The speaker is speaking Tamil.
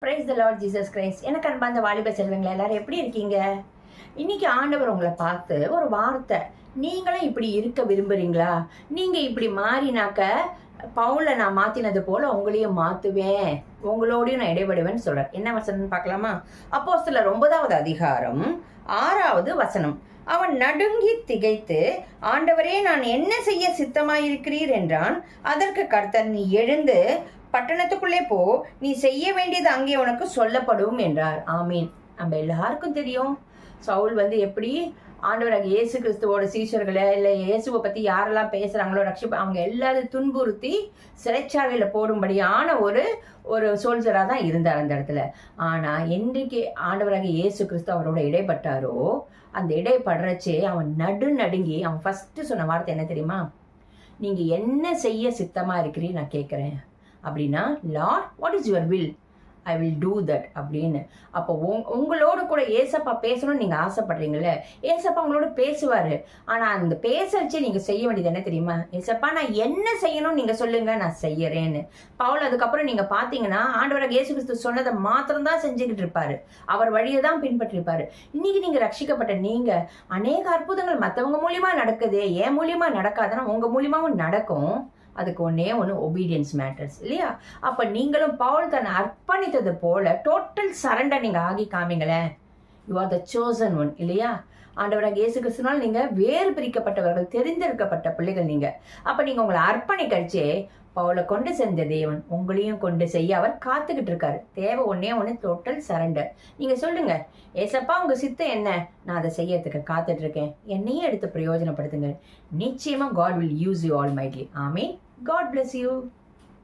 Praise the Lord Jesus Christ. எனக்கு அன்பார்ந்த வாலிப செல்வங்களா, எல்லாரும் எப்படி இருக்கீங்க? இன்னைக்கு ஆண்டவர் உங்களை பார்த்து ஒரு வார்த்தை, நீங்களும் இப்படி இருக்க விரும்புறீங்களா? நீங்க இப்படி மாறினாக்க பவுல நான் மாத்தினது போல உங்களையும் மாத்துவேன், உங்களோடையும் நான் இடைபடுவேன்னு சொல்றேன். என்ன வசனம் பார்க்கலாமா? அப்போஸ்தலர் 9வது அதிகாரம் 6வது வசனம். அவன் நடுங்கி திகைத்து, ஆண்டவரே, நான் என்ன செய்ய சித்தமாயிருக்கிறீர் என்றான். அதற்கு கர்த்தர், நீ எழுந்து பட்டணத்துக்குள்ளே போ, நீ செய்ய வேண்டியது அங்கே உனக்கு சொல்லப்படும் என்றார். ஆமீன். நம்ம எல்லாருக்கும் தெரியும் சவுல் எப்படி ஆண்டவராக இயேசு கிறிஸ்துவோட சீஷர்களை இல்லை இயேசுவை பற்றி யாரெல்லாம் பேசுகிறாங்களோ அவங்க எல்லாரும் துன்புறுத்தி சிறைச்சாலையில் போடும்படியான ஒரு சோல்ஜராக தான் இருந்தார் அந்த இடத்துல. ஆனால் என்றைக்கு ஆண்டவராக இயேசு கிறிஸ்து அவரோட இடைப்பட்டாரோ, அந்த இடைப்படுறச்சே அவன் நடுங்கி அவன் ஃபஸ்ட்டு சொன்ன வார்த்தை என்ன தெரியுமா? நீங்கள் என்ன செய்ய சித்தமாக இருக்கிறீ நான் கேட்குறேன் அப்படின்னா, Lord, what is your will, I will do that அப்படின்னு. அப்போ உங்களோட கூட ஏசப்பா பேசணும்னு நீங்கள் ஆசைப்படுறீங்களே, ஏசப்பா உங்களோட பேசுவார். ஆனால் அந்த பேச வச்சு நீங்கள் செய்ய வேண்டியது என்ன தெரியுமா? ஏசப்பா, நான் என்ன செய்யணும்னு நீங்கள் சொல்லுங்க, நான் செய்யறேன்னு. பவுல் அதுக்கப்புறம் நீங்கள் பார்த்தீங்கன்னா ஆண்டவராக இயேசு கிறிஸ்து சொன்னதை மாத்திரம்தான் செஞ்சுக்கிட்டு இருப்பாரு, அவர் வழியை தான் பின்பற்றிருப்பாரு. இன்னைக்கு நீங்கள் ரட்சிக்கப்பட்ட நீங்கள் அநேக அற்புதங்கள் மற்றவங்க மூலியமா நடக்குது, என் மூலியமா நடக்காதுன்னா உங்கள் மூலியமாவும் நடக்கும். அதுக்கு ஒன்று ஒபீடியன்ஸ் மேட்டர்ஸ் இல்லையா? அப்போ நீங்களும் பவுல் தன்னை அர்ப்பணித்தது போல டோட்டல் சரண்டர் நீங்கள் ஆகி காமிங்களேன். You are the chosen one இல்லையா? ஆண்டவராக இயேசு கிறிஸ்துனால் நீங்கள் வேறு பிரிக்கப்பட்டவர்கள், தெரிந்திருக்கப்பட்ட பிள்ளைகள் நீங்கள். அப்போ நீங்கள் உங்களை அர்ப்பணிக்கழிச்சே பவுலை கொண்டு செஞ்ச தேவன் உங்களையும் கொண்டு செய்ய அவர் காத்துக்கிட்டு இருக்காரு. தேவை ஒன்று டோட்டல் சரண்டர். நீங்கள் சொல்லுங்க, ஏசப்பா உங்க சித்தம் என்ன, நான் அதை செய்யறதுக்கு காத்துட்டு இருக்கேன், என்னையும் எடுத்து பிரயோஜனப்படுத்துங்க. நிச்சயமா God will use you almightily. Amen. God bless you.